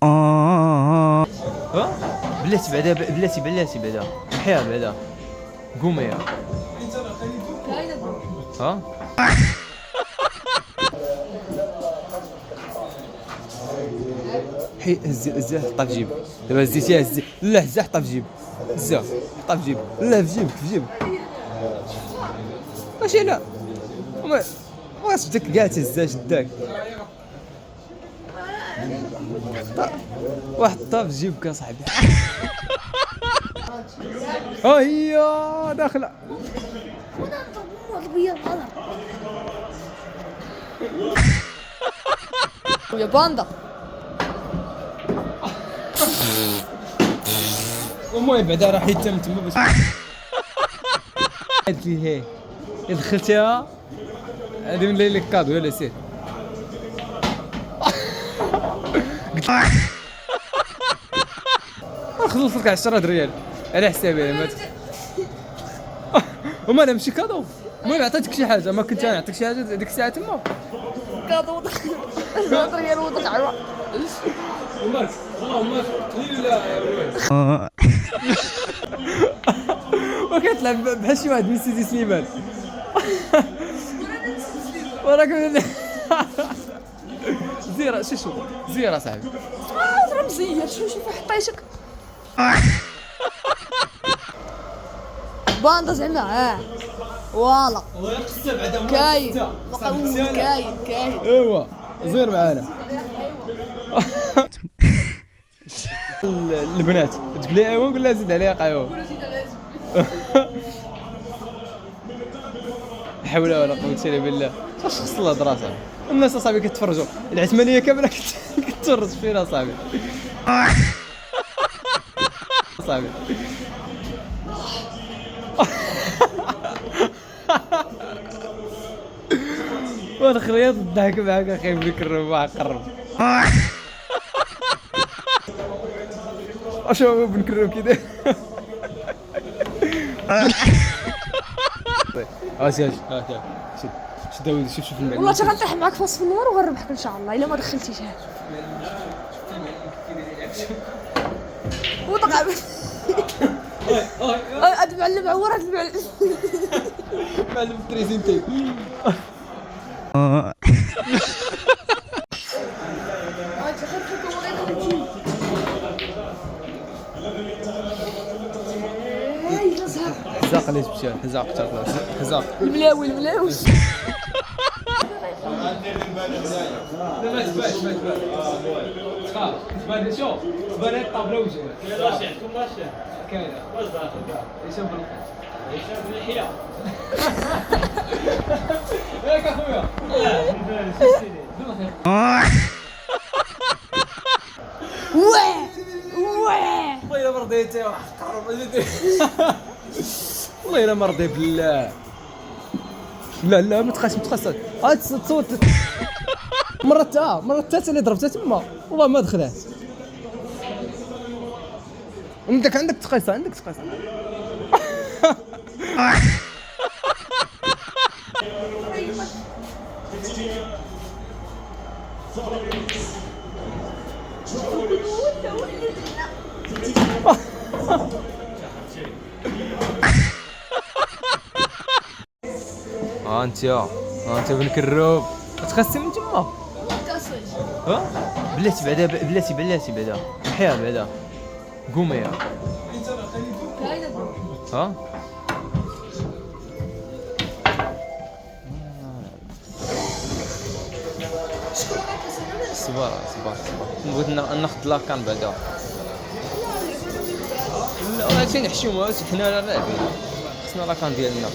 ها بلاتي بعدا بلاتي بعدا محيها بعدا قومي ها حي هزي حطها في جيب دابا هزيتيها هزي لا هزها حطها في جيب هزها حطها في جيب لا في جيبك ماشي لا واش بدك كاع تهزها شداك حطها في جيبك اصاحبي ها هي داخله يا باندا المهم بعدا راه حيت تما باش قالت لي هي دخلتيها هذه من لك كادو يلا سير خذوا لك 10 ريال على حسابي ما وما لا ماشي كادو المهم عطيتك شي حاجه ما كنت انا نعطيك شي حاجه ديك الساعه تما كادو ريال ودك عوا وماك لا وكتلعب بحال شي واحد من سيدي سليمان وراك زيرة شوف زيرة صاحبي رمزية شوف حطيتك باندا زعما فوالا كاين كاين ايوا زير معانا البنات تقول لي ايوا نقول لها زيد عليها قهوه لا حول ولا قوه الا بالله اش خص الهضره صاحبي الناس اصاحبي كتفرجوا العثمانيه كامله كتفرج فينا صاحبي صاحبي والخريط الضحك معاك اخي بك الرباع قرب اشوف بنكرم كده اسير شد داوود شوف المعلم والله غنطيح معاك في وسط النهار وغنربحك ان شاء الله الا ما دخلتيشها وطقع هاد المعلم عور هاد المعلم معلم تريزينتي حزاق اللي تمشي حزاق الملاوي لا تباش تخاف تبان شوف تبان الطابلة وجهك راشي عندكم راشي كاينه واش داخل هشام بالخير هشام بالحياه ياك اخويا والله الا مرضيت والله الا مرضي بالله لا ما تخاش تصوت مرة الثالثة اللي ضربتها تما والله ما دخلات عندك تقيصة انت بن كروب تخسي من تما ها بلاتي بعدا محيها بعدا قومي ها صبر بغيت ناخذ لاكان بعدا لا هادشي نحشومو حنا لاعبين خصنا لاكان ديالنا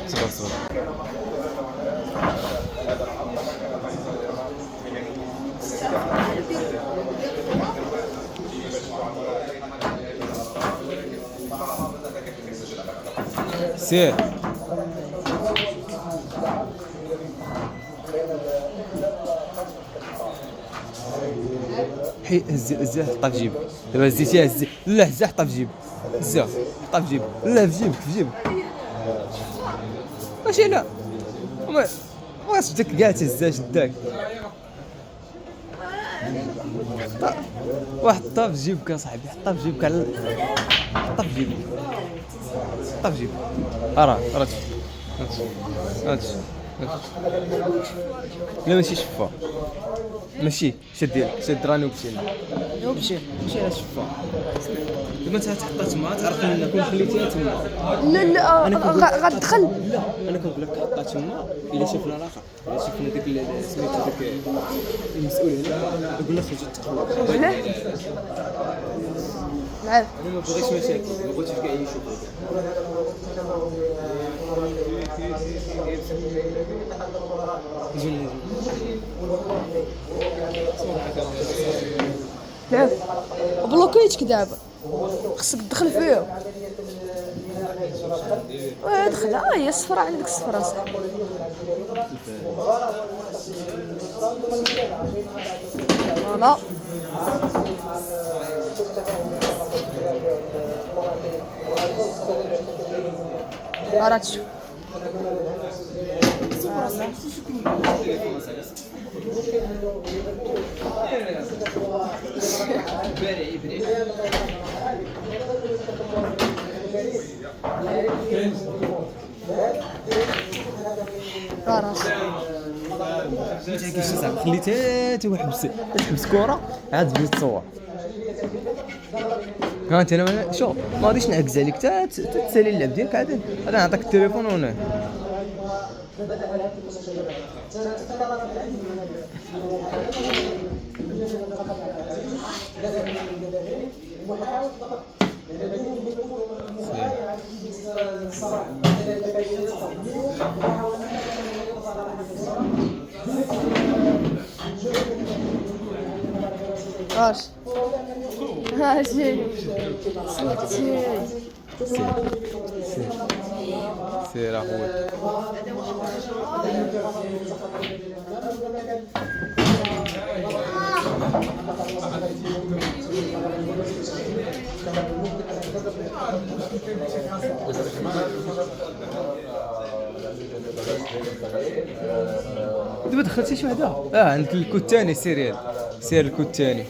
صبر سير حي هزها حطها في جيب دابا هزيتيها هزي لا هزها حطها في جيب هزها حطها في جيب لا في جيبك ماشي لا واش بدك كاع تهزها شداك واحد حطها في جيبك اصاحبي، حطها في جيبك على حطها في جيبك، حطها في جيبك. راه هاتشي لا ماشي شفا، ماشي شد ديالك، شد راني وبشينا ماشي على شفا. دابا انت تحطها تما تعرف ان كون خليتيها تما. لا غتدخل. لا انا كنقول لك حطها تما، الا شفنا الاخر، الا شفنا داك سميتو داك المسؤول هنا يقول لك خرجت تقلب. ولا نعم انا ما بغيتش مشاكل، ما بغيتش كاع يشوفوا. نعم بلوكيتك دابا، خصك تدخل فيه. دخل. هي الصفرة عندك الصفرة صح. فوالا راه تشوف. ما تعرفش صاحبي، خليتها حتى واحد تحبس كره عاد تبدا تصور. ها انت انا شوف ما غاديش نعكز عليك حتى تسالي اللعب ديالك، عاد غادي نعطيك التليفون هنا. واش هاجي سير اخويا. دابا دخلتي شي وحده؟ عندك الكود الثاني، سير الكود الثاني.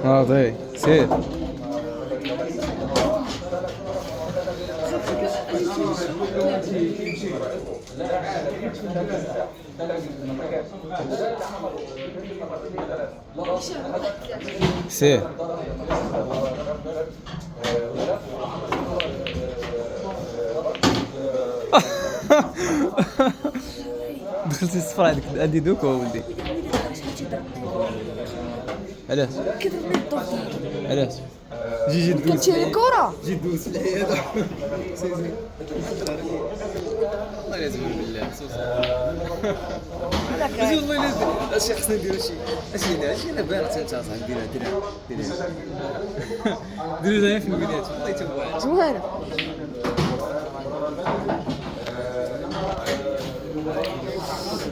واضح سير. سير دخلتي الصفر عندي دوك ولدي. علاش؟ كضربني الضوء. علاش؟ جي دوز. كتشري الكرة. جي دوز في العيادة. الله لازم بالله ماشي والله لازم اش خصنا نديرو شي انا بانت انت صاحبي ديرها زعما في البدايات والله تبغى زوينة.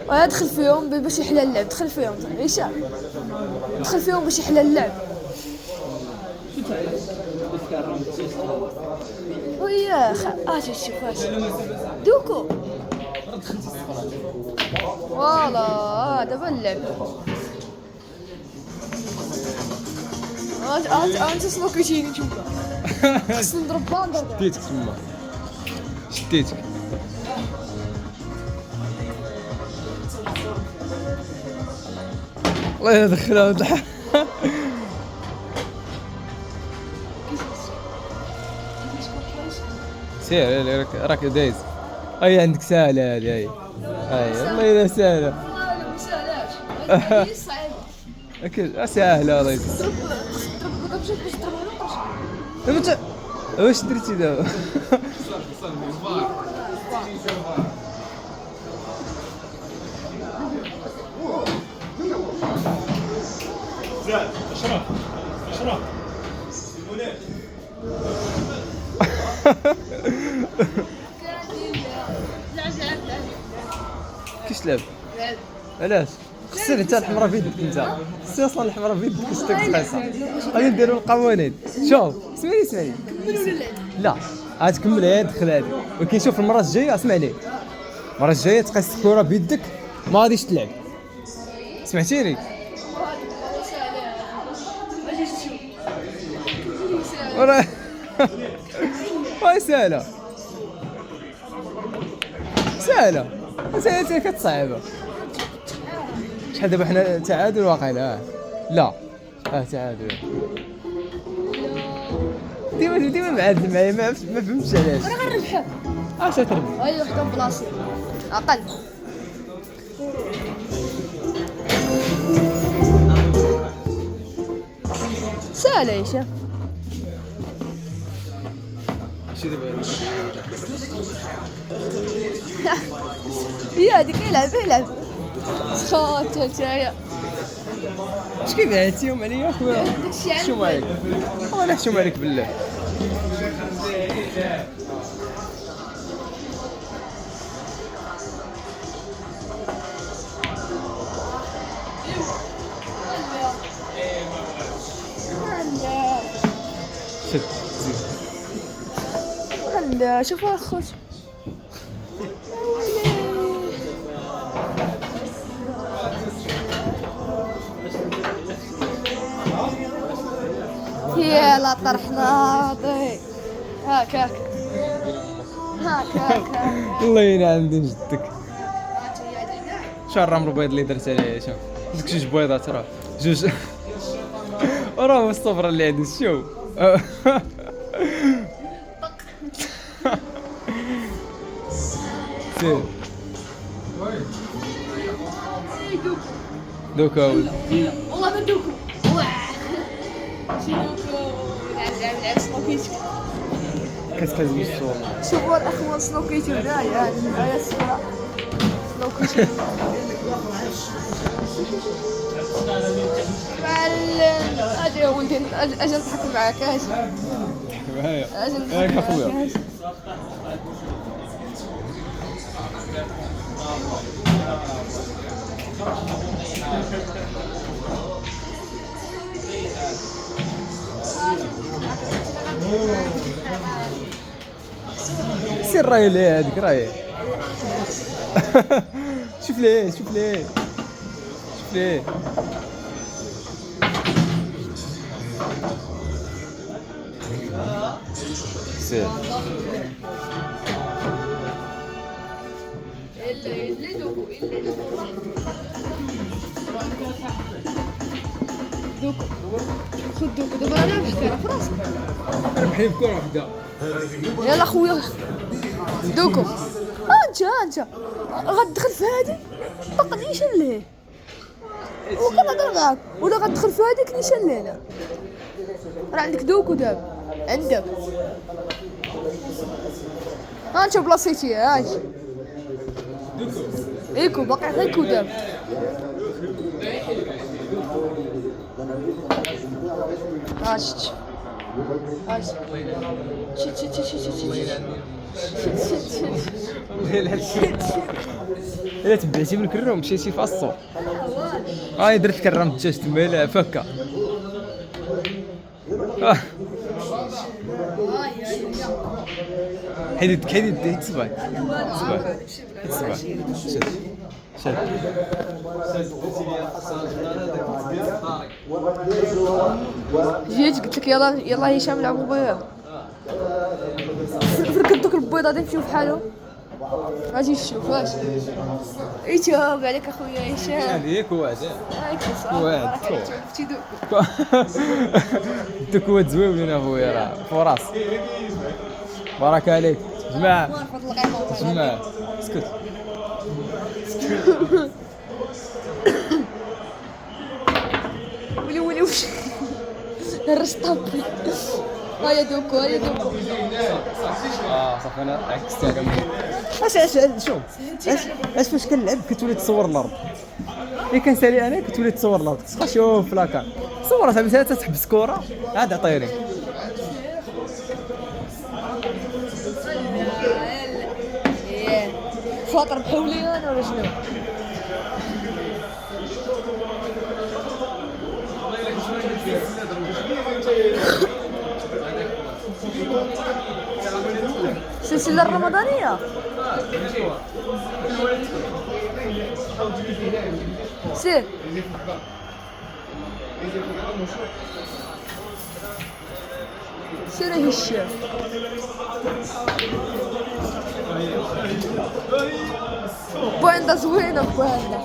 ادخل فيهم باش يحلى اللعب، دخل فيهم عيشة، دخل فيهم باش يحلى اللعب. ويا اجي شوف اش دوكو فوالا دابا اللعب. انت سلوكيتيني تشوف خصني نضرب باندر. شديتك تما شديتك. الله يدخلها هاد الحال. سير راك دايز. اي عندك سهله هذه هاي والله الا سهله. ما ساهلاش هذه صعيبه. اكيد سهله الله يسلمك. انت واش درتي دابا؟ اشرف كيش لعب؟ علاش؟ خسر انت الحمراء في يدك، انت خسر اصلا الحمراء في يدك باش تقص. غادي نديروا القوانين. شوف اسمعني كملوا اللعب. لا عاد كمل هي دخل هادي. ولكن شوف المره الجايه اسمع لي، المره الجايه تقيس الكره بيدك ما غاديش تلعب، سمعتيني؟ وراه واي سهله سهله سهله كتصعبها. شحال دابا حنا تعادل واقيلا؟ لا تعادل. ديما معادل معايا ما فهمتش علاش. انا غنربحها. اش تربح؟ هاي وحده بلاصتي اقل. سهله يا شيخ. شي دابا هي هذيك يلعب سخات نتايا. اش كيف عيتيهم عليا اخويا؟ نحشوم عليك نحشوم عليك بالله. شد زيد. هلا شوف اخوت. يلا طرحناطي هاك الله ينعم دين جدك. شو الرمر بيض اللي درت عليه؟ شوف ديك جوج بيضات راه جوج راه الصفرة اللي عندي شوف. سير دوكا والله ما دوكو. شي دوكو لعب سنوكيتو. كتكازمش والله. شوفوا الاخوان سنوكيتو هنايا هاي الصورة سنوكيتو. معلم اجي يا ولدي اجي نضحك معاك اجي. معايا اجي ياك نضحك اخويا. معاك. سير راهي ليه هذيك راهي. شوف ليه شوف ليه شوف ليه. سير اللي دوكو دوكو خذ دوكو دابا انا نحكي في راسك. ربحي بكره وحده. يلا خويا دوكو. انت غتدخل في هادي باقا نيشان ليه وكنهضر معاك ولا غتدخل في هاديك نيشان لينا. راه عندك دوكو دابا عندك. انت بلاصيتي هاي ايكو باقي غير دابا. شت الا تبعتي من الكره ومشيتي فاصو. هاي درت كرام الدجاج تما فكه. حيد صباك شد جيت قلت لك يلا هشام لعبوا بيض. فركب دوك البيض غادي نمشيو بحالهم. غادي نشوف واش يتوب عليك اخويا هشام. هذيك واحد واحد شفتي دوك دوك زوينين اخويا راه فراس. بارك عليك جماعه جماعه اسكت. ولي وش الرشطاب. هيا دوكو صافي انا عكست على اش شوف اش فاش كنلعب كتولي تصور الارض. ملي كنسالي انا كتولي تصور الارض. شوف لاكار صورها صاحبي تحبس كره عاد عطيني. فاطر بحولي انا ولا شنو؟ السلسلة الرمضانية. سير سير هشام. بويندا زوينة بويندا.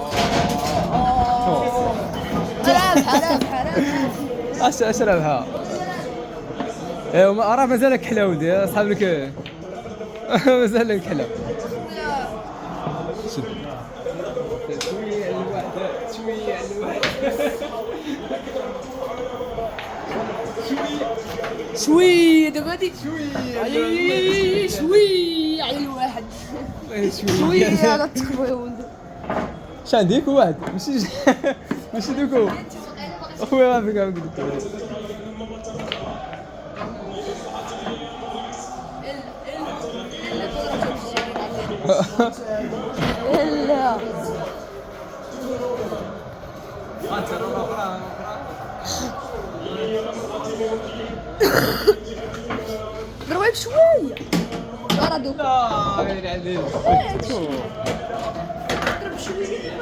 حرام. اشربها. ايوا ما راه مازالك حلا ولدي اصحاب لك. مازالك حلا. شويه على الواحد شويه على الواحد. شوية دابا هاديك شويه شوية على الواحد. شوية على التخوي يا ولدي. شحال ديك واحد ماشي دوكو اخويا ما فيك عاود دوكو. لا ضربها بشوية. راه دوك لا غير عليك. ضرب شوية.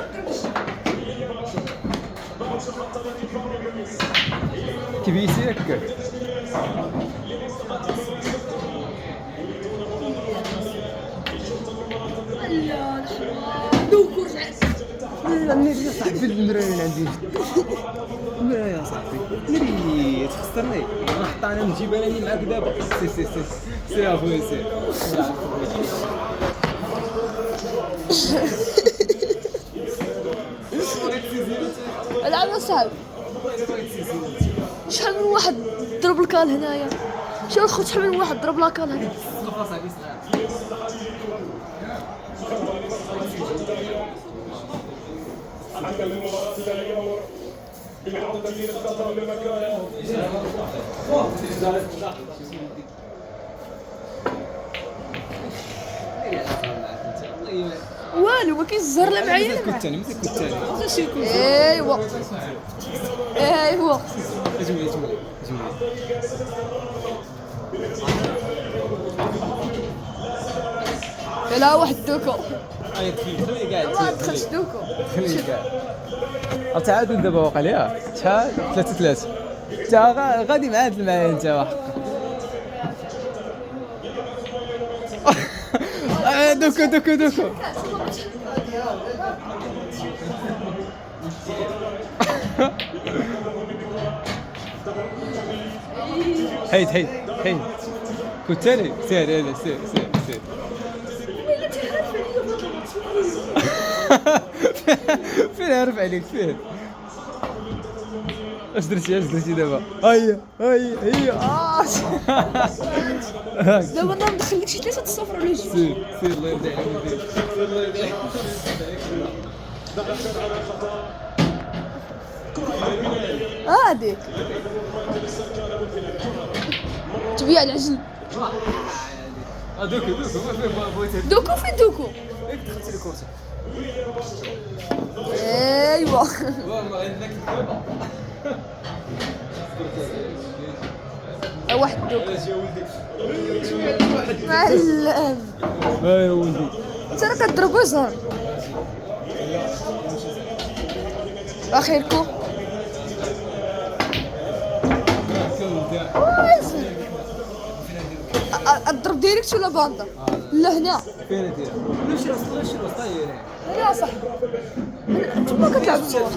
كبيسي هكاك. لا دوك ورجعت. لا منين يا صاحبي المرايه اللي عندي. المرايه يا صاحبي مريت خسرني. نحط انا نجيب انا اللي معاك دابا. سي اخويا سي. العب اصاحبي. شحال من واحد ضرب الكال هنايا. شحال من واحد ضرب لاكال هنا. والو ما كاينش الزهر لا معايا لا معايا. مسك الثاني. ايوا اجمل لا واحد دوكو. اي خلي قاعد. ما دخلش دوكو. خلي قاعد. التعادل دابا واقع ليها شحال 3-3. انت غادي معادل معايا انت واحد. دوكو هيد كنتاني سير فين عرف عليك فين. اش درتي دابا. هيا دابا انا ندخل لك شي 3-0 ولا جوج. سير الله يرضي عليك. هاديك تبيع العجل. دوكو فين دوكو. دخلتي الكرسي. ايوا واحد دوكو. معلم يا ولدي انت راه كضرب زهر. اخيركم الضرب ديريكت ولا باندا؟ لا هنا فين دير ماشي طاير هنا صاحبي. انتما كتلعبوا النور.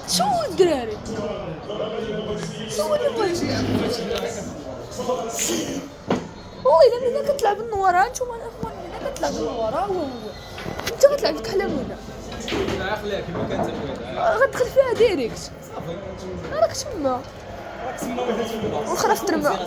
شو الدراري شو اللي بغيتي. والله الا كتلعب النور. انتما الاخوان الا كتلعب النور هو انت غتلعب كحلام ولا لا خليها كما كانت غتدخل فيها ديريكت. راك تما واخا في الترمه.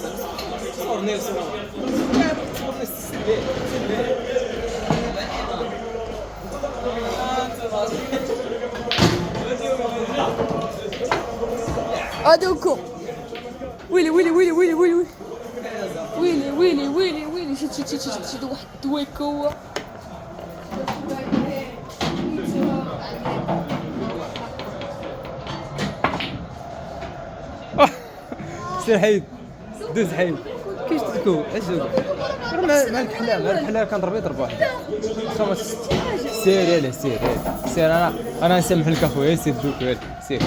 ادوكو ويلي شي واحد دويكو. سير حيد دوز حيد كيفاش تركو اش مع الحلال كنضرب يضرب واحد خمس. سير يلا سير انا نسمح لك اخويا سير دوك يلا سير.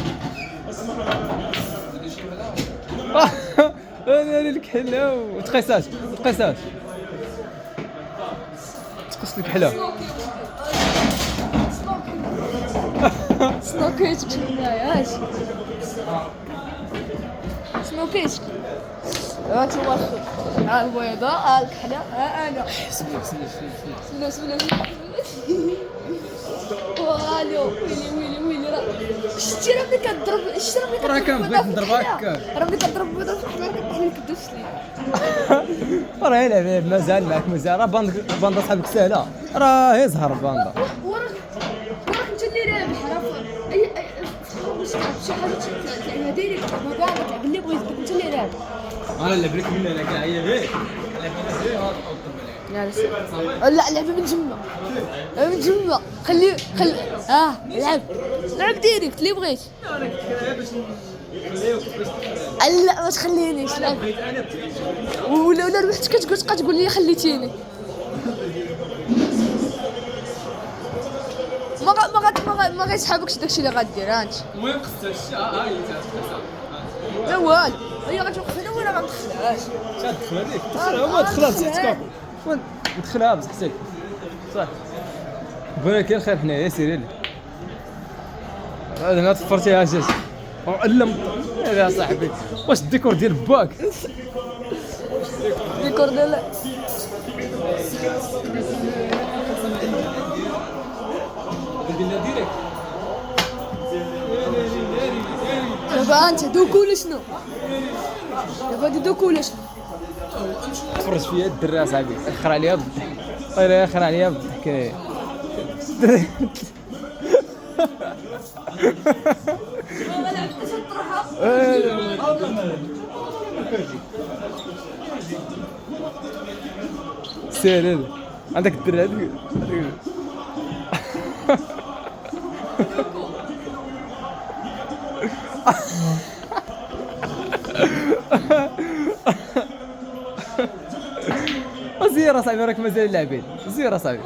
انا الكحله وتقيساش تقيس لك حلا. سنوكيتك شناياش سنوكيتك هانتوما الخوت، ها البيضاء ها الكحله ها انا. بسم والو ويلي راه شتي راه ملي كضرب شتي راه ملي كضرب راه كنبغيك نضرب هكا راه ملي كضرب بيضه في الحمار كطيح لك الدوش ليه. راه يلعب مازال معك مزيان. راه باندا صاحبك سهله راه يزهر باندا. وراك انت اللي رابح راه اي شي حاجه تلعبها دايرك ما باغا تلعب اللي بغيت انت اللي رابح. انا نلعب لك من هنا كاع هي غير لا لعبه من جمله من جمله خلي لعب ديريكت اللي بغيت. لا ما تخلينيش لعب ولا ربحت كتبقى تقول لي خليتيني. ما غيسحابكش داكشي اللي غدير انت. المهم خصها لا والو هي غتوقف هنا ولا ما ندخلهاش. تدخل هذيك دخلها ما دخلها بصح تكافو ندخلها بصح سير صح. بغينا كاين خير حنايا سيري لي هذا ما تفرتيها جاج وعلم يا صاحبي. واش الديكور ديال باك ديكور ديال قلنا ديريكت دابا انت دوك ولا شنو؟ دابا دوك ولا شنو؟ تفرج فيا الدري اصاحبي اخر عليها بالضحك. طير اخر عليها بالضحك. سير عندك الدري هذيك زير اصاحبي راك مازال لاعبين زير اصاحبي.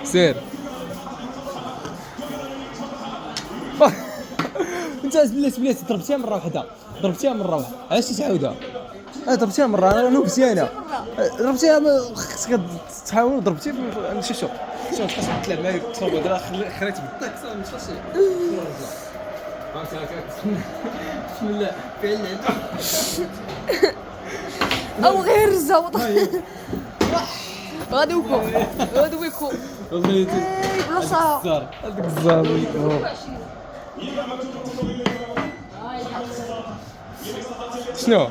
سير انت بلاتي ضربتيها مره واحده علاش تعاودها؟ ضربتيها مره انا مزيانه ضربتيها خصك تحاول ضربتي ماشي شوف خاصك تلعب معايا تصوب دابا خريت بالطاك صافي ما تفاش بسم الله فين او غير الزوط غادوكو والله بلاصه هذيك الزهر شنو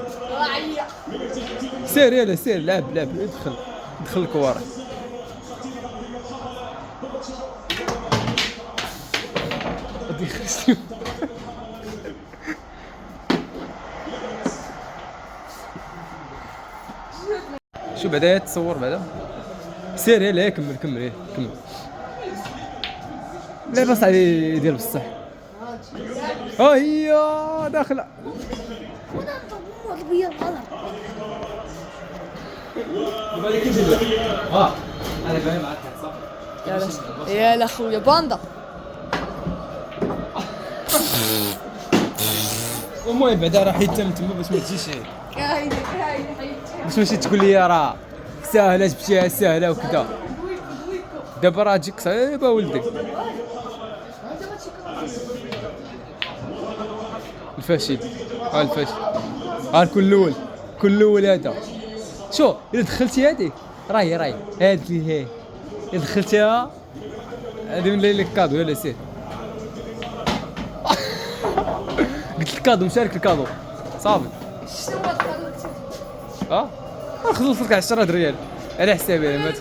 سير يلا سير لعب دخل الكوارع. غادي يخرج شو بعدا تصور بعدا سير يلا كمل لعبه صاحبي ديال بصح. ها هي داخله بالك كيدير انا باين معاك صح. يا خويا باندا المهم بعدا راه حيت تما باش ما تجيش باش ماشي تقول لي راه ساهله جبتيها ساهله وكذا. دابا راه تجيك صعيبه ولدي. الفاشل الفاشل كل الاول هذا شو الا دخلتي هذيك راهي هذه اللي هي الا دخلتيها هذه من لك كادو يلا سير. قلت لك كادو مشارك الكادو صافي. خلصت لك 10 ريال على حسابي انا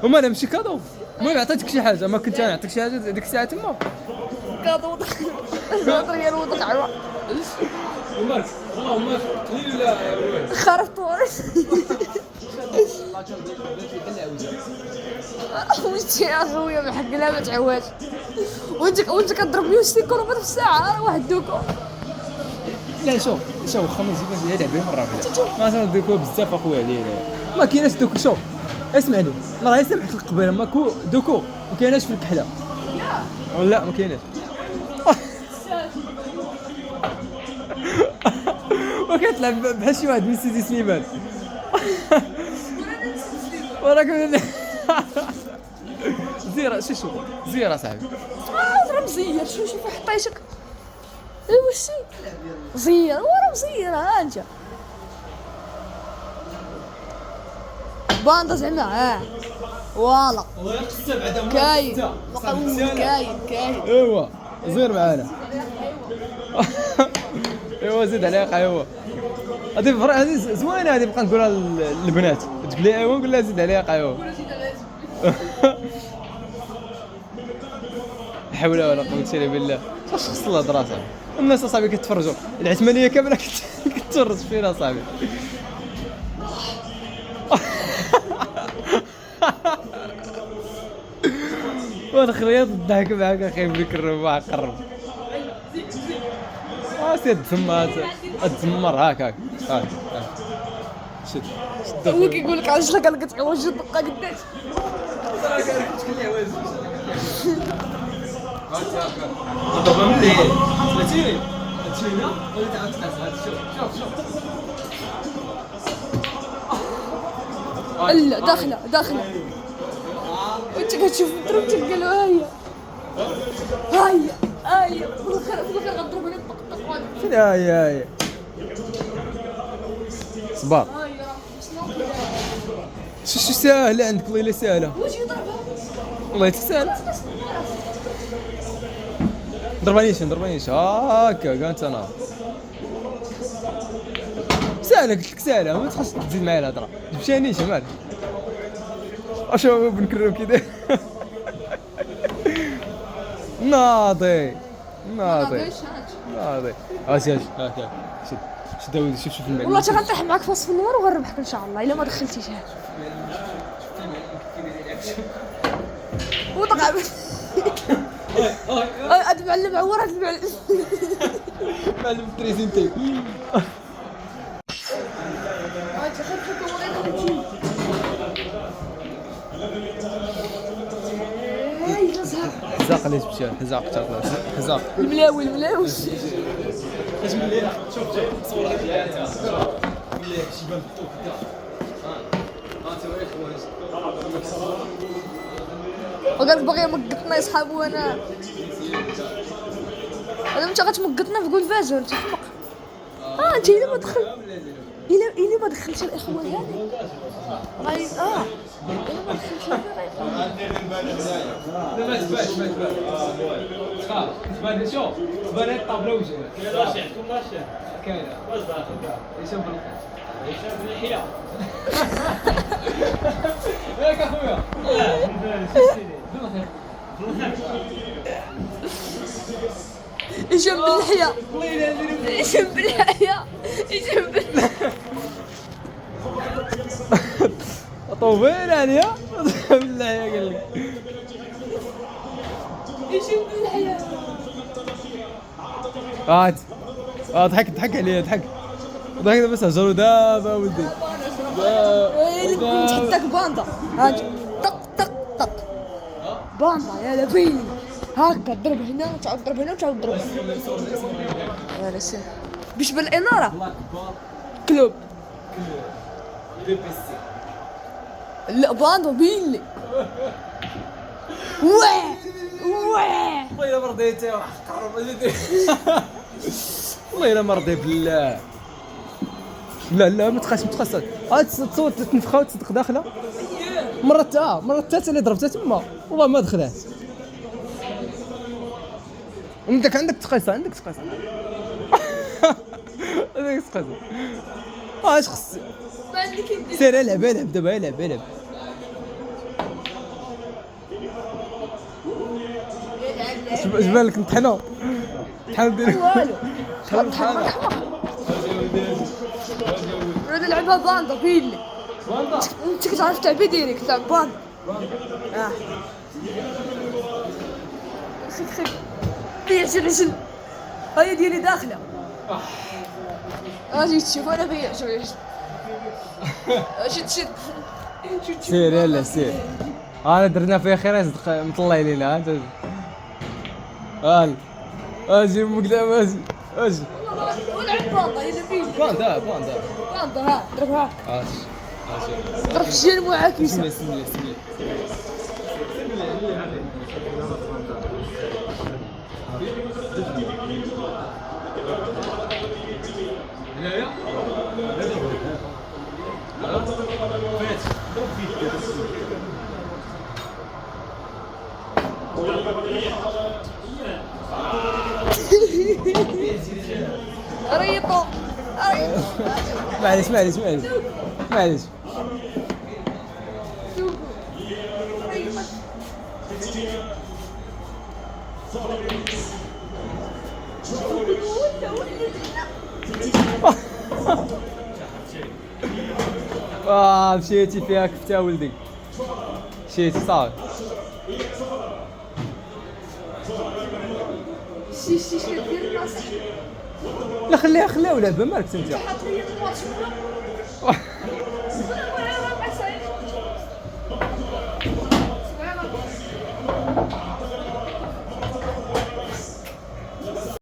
وما انا ماشي كادو. المهم عطيتك شي حاجه ما كنت انا نعطيك شي حاجه ديك الساعه تما كادو 10 ريال وضع عوا ومالك والله قليل ولا خرفت وانت يا خويا بحق لا ما تعواش. وانت كضرب 160 كيلومتر في الساعه راه واحد دوكو. لا شوف واخا ما نجيبهاش يلعب بهم مره واحده ما دوكو بزاف اخويا عليه ما كايناش دوكو. شوف اسمعني الله يسامحك القبيله ما دوكو ما كايناش في الكحله ولا ما كايناش. وكتلعب بحال شي واحد من سيدي سليمان. وراك زيرة شو زيرة صاحبي. راه مزير شوف حطيتك. ايوا شي مزير وراه مزير ها انت باندا زعما فوالا الله يقصر بعدا كاين مقبول كاين ايوا زير معانا. ايوا زيد عليها ايوا هذه زوينه هذه بقى نقولها للبنات تقول لي ايوا نقول لها زيد عليها ايوا. لا حول ولا قوه الا بالله. اش خص الهضره صاحبي الناس اصاحبي كتفرجوا العثمانيه كامله كتفرج فينا صاحبي. وانا خريط الضحك معاك اخي بك الرباع قرب سيد تزمر هاك شد هو كيقول لك علاش لك كتعوج الدقه قداش. دابا من الليل سمعتيني هادشي هنا غادي تعاود تقاس هاد شوف لا داخله وانت كتشوف الضرب تلقى له هاي بالاخر غضرب عليه طق فين هاي صباح شو ساهله عندك والله الا ساهله واش يضربها والله تسهل. ضربانيش هاكا قالت انا ساهله قلت لك ساهله ما تخصش تزيد معايا الهضره جبتانيش مالك اشوف بنكرم كذا. ناضي اسياج هاكا شد داوود شوف المعلم والله تا غنطيح معاك في وسط النهار وغنربحك ان شاء الله الا ما دخلتيشها. وطقع هاد المعلم عور هاد المعلم. معلم تريزينتي حزاق اللي جبتيها حزاق الملاوي اش ملي شوف صورة ديالها ملي شي بان بالطوق دا انت واخوان وقالت باغي مقطنا يصحابو انا انت غتمقطنا في قول فاجر تفرق. انت الا ما دخل الا ما دخلتش الاخوان هذه غادي الا ما دخلتش ما تبان شوف تبان الطابله وجهها راشع عندكم راشع كاينه واش داخل يشوف اللحيه ياك اخويا يجنب اللحيه يجنب اللحيه طوبين عليها بالله قال لك يجنب اللحيه ضحك عليا ضحك بس هجروا دابا ولدي نتحداك باندا هاك طق باندا يا لبيلي هاكا ضرب هنا وتعاود ضرب هنا وتعاود ضرب يا لسان باش بالاناره كلوب لا باندا بيلي واه والله الا مرضيتي والله الا مرضي بالله لا ما تخاش تصور تنفخها وتصدق داخله مرة الثالثة اللي ضربتها تما والله ما دخلات. انت عندك تقيسها عندك تقيسها اش خص سير العب دابا العب جبال لك نطحنو طحن ديالو والو نلعبها باندا بيلي انت كتعرف تلعبي ديريكت تلعب باندا خيك بيع رجل هاي ديالي داخله اجي تشوف انا بيع رجل اجي تشد سير يلا سير. انا درنا فيها خير صدق مطلع لينا انت. اجي مقدام اجي ولعب باندا يلا بينا باندا باندا ها ضربها اش ضرب الجيل معاكسه بسم الله ريطو معليش مشيتي فيها كفته ولدي مشيتي صافي. شي كدير راسك لا خليها ولعبها مالك انت. حط لي الماتش ولا